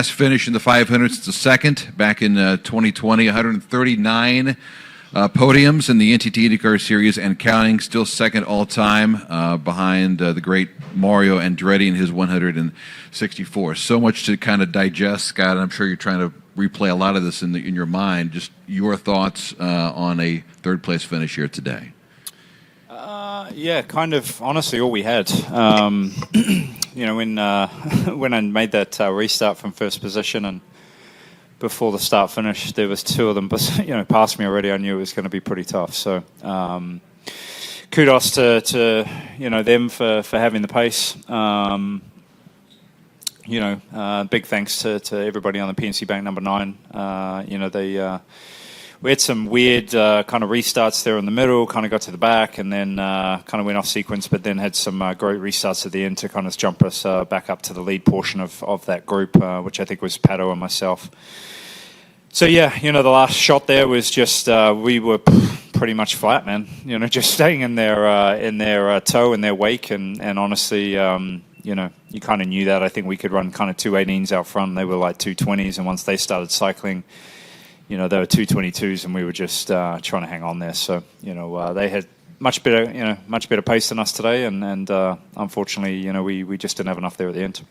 Best finish in the 500 since the second back in 2020, 139 podiums in the NTT IndyCar Series and counting, still second all-time behind the great Mario Andretti and his 164. So much to kind of digest, Scott, and I'm sure you're trying to replay a lot of this in your mind. Just your thoughts on a third-place finish here today. Yeah, kind of honestly all we had. You know, when I made that restart from first position and before the start finish, there was two of them, but past me already. I knew it was going to be pretty tough. So kudos to them for having the pace. Big thanks to everybody on the PNC Bank number 9. We had some weird kind of restarts there in the middle, kind of got to the back, and then kind of went off sequence, but then had some great restarts at the end to kind of jump us back up to the lead portion of that group, which I think was Pato and myself. So, yeah, the last shot there was just we were pretty much flat, man. Just staying in their toe, in their wake, and honestly, you kind of knew that. I think we could run kind of 218s out front. They were like 220s, and once they started cycling, they were 222s, and we were just trying to hang on there. So, they had much better pace than us today, and unfortunately, we just didn't have enough there at the end.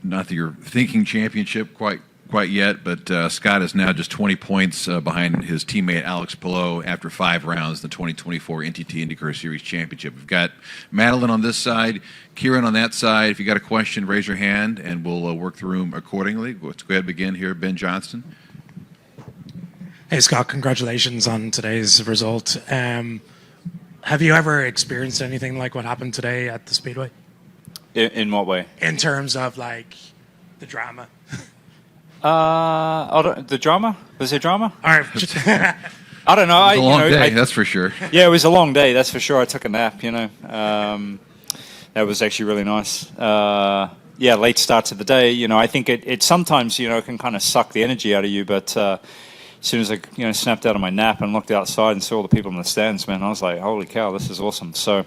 Not that you're thinking championship quite yet, but Scott is now just 20 points behind his teammate Alex Palou after 5 rounds, the 2024 NTT IndyCar Series Championship. We've got Madeline on this side, Kieran on that side. If you got a question, raise your hand, and we'll work the room accordingly. Let's go ahead and begin here. Ben Johnston. Hey, Scott, congratulations on today's result. Have you ever experienced anything like what happened today at the Speedway? In what way? In terms of, like, the drama. The drama? Was there drama? All right. I don't know. It was a long day, that's for sure. Yeah, it was a long day, that's for sure. I took a nap, That was actually really nice. Late start to the day. I think it sometimes, can kind of suck the energy out of you, but as soon as I snapped out of my nap and looked outside and saw all the people in the stands, man, I was like, holy cow, this is awesome. So,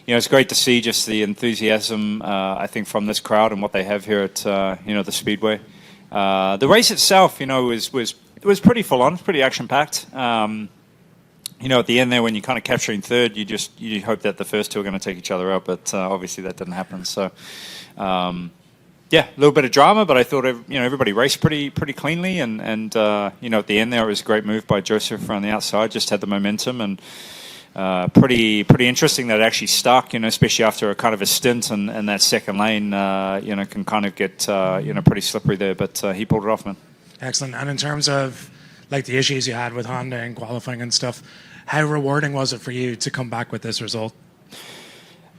it's great to see just the enthusiasm, I think, from this crowd and what they have here at, the Speedway. The race itself, was pretty full on, pretty action packed. At the end there, when you're kind of capturing third, you hope that the first two are going to take each other out, but obviously that didn't happen. So, a little bit of drama, but I thought everybody raced pretty cleanly, and at the end there, it was a great move by Josef around the outside, just had the momentum, and pretty interesting that it actually stuck, especially after a kind of a stint, and that second lane, can kind of get pretty slippery there, but he pulled it off, man. Excellent. And in terms of like the issues you had with Honda and qualifying and stuff, how rewarding was it for you to come back with this result?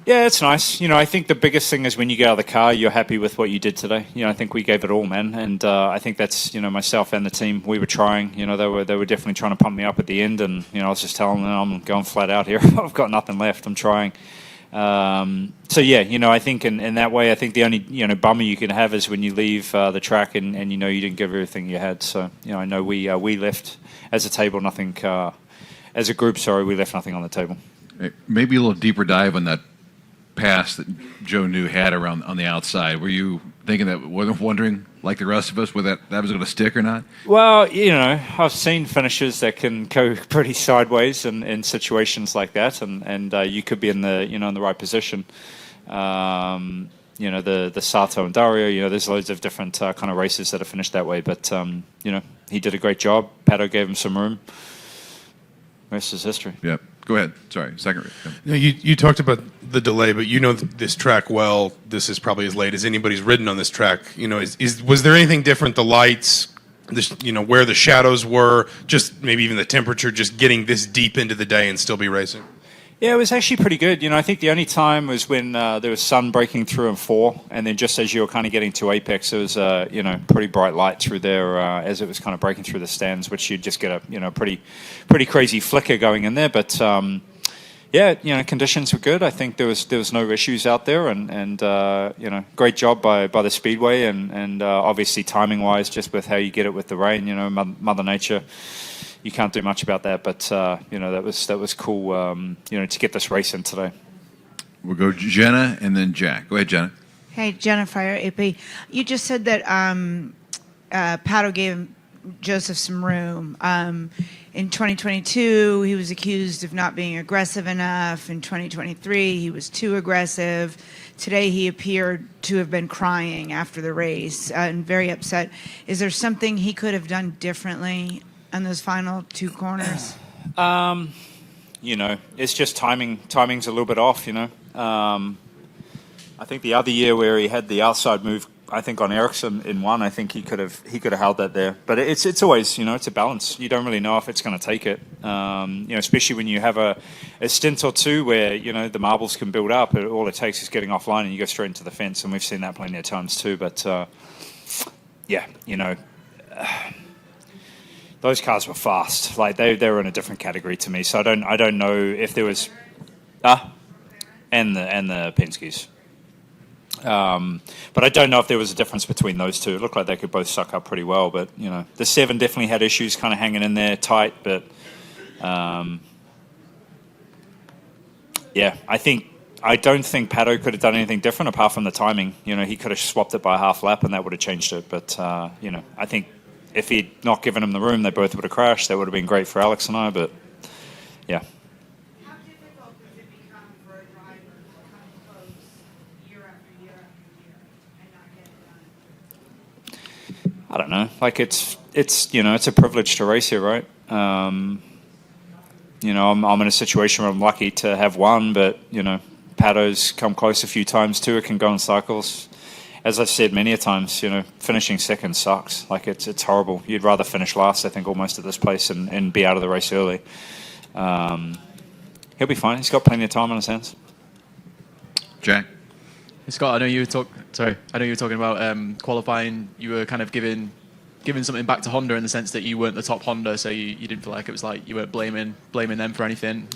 Yeah, it's nice. I think the biggest thing is when you get out of the car, you're happy with what you did today. I think we gave it all, man. And I think that's, myself and the team, we were trying. They were definitely trying to pump me up at the end. And, I was just telling them, I'm going flat out here. I've got nothing left. I'm trying. I think in that way, I think the only, bummer you can have is when you leave the track and you didn't give everything you had. So, I know we left as a table nothing, as a group, we left nothing on the table. Maybe a little deeper dive on that pass that Joe New had around on the outside. Were you thinking that, wondering like the rest of us whether that was going to stick or not? Well, I've seen finishes that can go pretty sideways in situations like that, and you could be in the in the right position. The Sato and Dario, there's loads of different kind of races that are finished that way, but he did a great job. Pato gave him some room. Rest is history. Yep. Go ahead. Sorry, second. You talked about the delay, but this track well. This is probably as late as anybody's ridden on this track. Was there anything different? The lights, where the shadows were, just maybe even the temperature, just getting this deep into the day and still be racing? Yeah, it was actually pretty good. I think the only time was when there was sun breaking through in 4, and then just as you were kind of getting to apex, there was pretty bright light through there as it was kind of breaking through the stands, which you'd just get a pretty crazy flicker going in there. But conditions were good. I think there was no issues out there, and great job by the Speedway, and obviously timing wise, just with how you get it with the rain. Mother Nature. You can't do much about that, but that was cool. To get this race in today. We'll go Jenna and then Jack. Go ahead, Jenna. Hey, Jenna Fryer, AP. You just said that Pato gave Josef some room. In 2022, he was accused of not being aggressive enough. In 2023, he was too aggressive. Today, he appeared to have been crying after the race and very upset. Is there something he could have done differently on those final two corners? It's just timing. Timing's a little bit off, I think the other year where he had the outside move, I think on Ericsson in one, I think he could have held that there. But it's always, it's a balance. You don't really know if it's going to take it. Especially when you have a stint or two where, the marbles can build up. All it takes is getting offline and you go straight into the fence. And we've seen that plenty of times too. But, those cars were fast. Like they were in a different category to me. So I don't know if there was, and the Penske's. But I don't know if there was a difference between those two. It looked like they could both suck up pretty well, but the 7 definitely had issues, kind of hanging in there tight. But I don't think Pato could have done anything different apart from the timing. He could have swapped it by a half lap, and that would have changed it. But I think if he'd not given him the room, they both would have crashed. That would have been great for Alex and I. But yeah. How difficult does it become for a driver to come close year after year after year and not get it done? I don't know. Like it's a privilege to race here, right? I'm in a situation where I'm lucky to have won, but Pato's come close a few times too. It can go in cycles. As I've said many a times, finishing second sucks. Like it's horrible. You'd rather finish last, I think, almost at this place and be out of the race early. He'll be fine. He's got plenty of time on his hands. Jack? Scott, I know you were talking about qualifying. You were kind of giving something back to Honda in the sense that you weren't the top Honda, so you didn't feel like it was like you weren't blaming them for anything.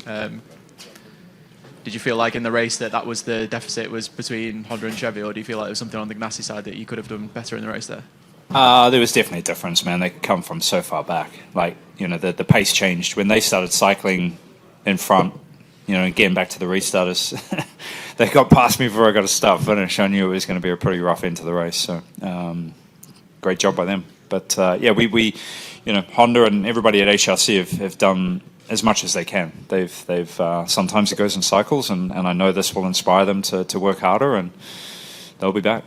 Did you feel like in the race that was the deficit was between Honda and Chevy, or do you feel like there was something on the Ganassi side that you could have done better in the race there? There was definitely a difference, man. They come from so far back. Like, the pace changed when they started cycling in front, and getting back to the restarters. They got past me before I got a start finish. I knew it was going to be a pretty rough end to the race. So, great job by them. But we Honda and everybody at HRC have done as much as they can. They've sometimes it goes in cycles, and I know this will inspire them to work harder, and they'll be back.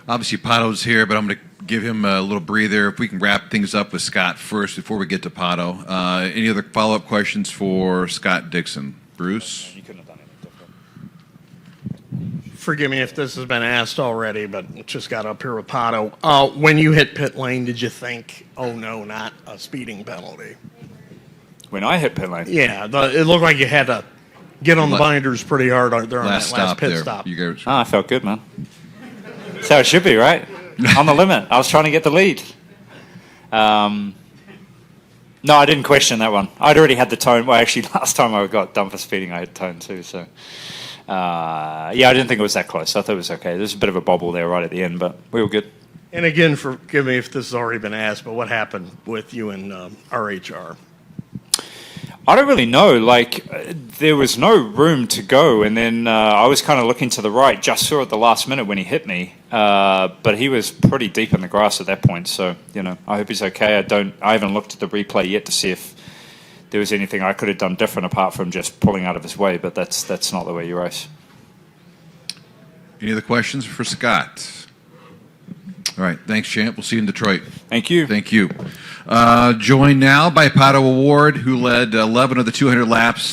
Obviously, Pato's here, but I'm going to give him a little breather. If we can wrap things up with Scott first before we get to Pato. Any other follow-up questions for Scott Dixon? Bruce? You couldn't have done anything different. Forgive me if this has been asked already, but it just got up here with Pato. When you hit pit lane, did you think, oh no, not a speeding penalty? When I hit pit lane? Yeah, it looked like you had to get on the binders pretty hard there on that last pit there. stop. You guys, I felt good, man. That's how it should be, right? On the limit. I was trying to get the lead. No, I didn't question that one. I'd already had the tone. Well, actually, last time I got done for speeding, I had tone too. So, I didn't think it was that close. I thought it was okay. There's a bit of a bobble there right at the end, but we were good. And again, forgive me if this has already been asked, but what happened with you and RHR? I don't really know. Like, there was no room to go, and then I was kind of looking to the right, just saw at the last minute when he hit me, but he was pretty deep in the grass at that point. So, I hope he's okay. I haven't looked at the replay yet to see if there was anything I could have done different apart from just pulling out of his way. But that's not the way you race. any other questions for Scott? All right. Thanks, champ. We'll see you in Detroit. Thank you. Thank you. Joined now by Pato Award, who led 11 of the 200 laps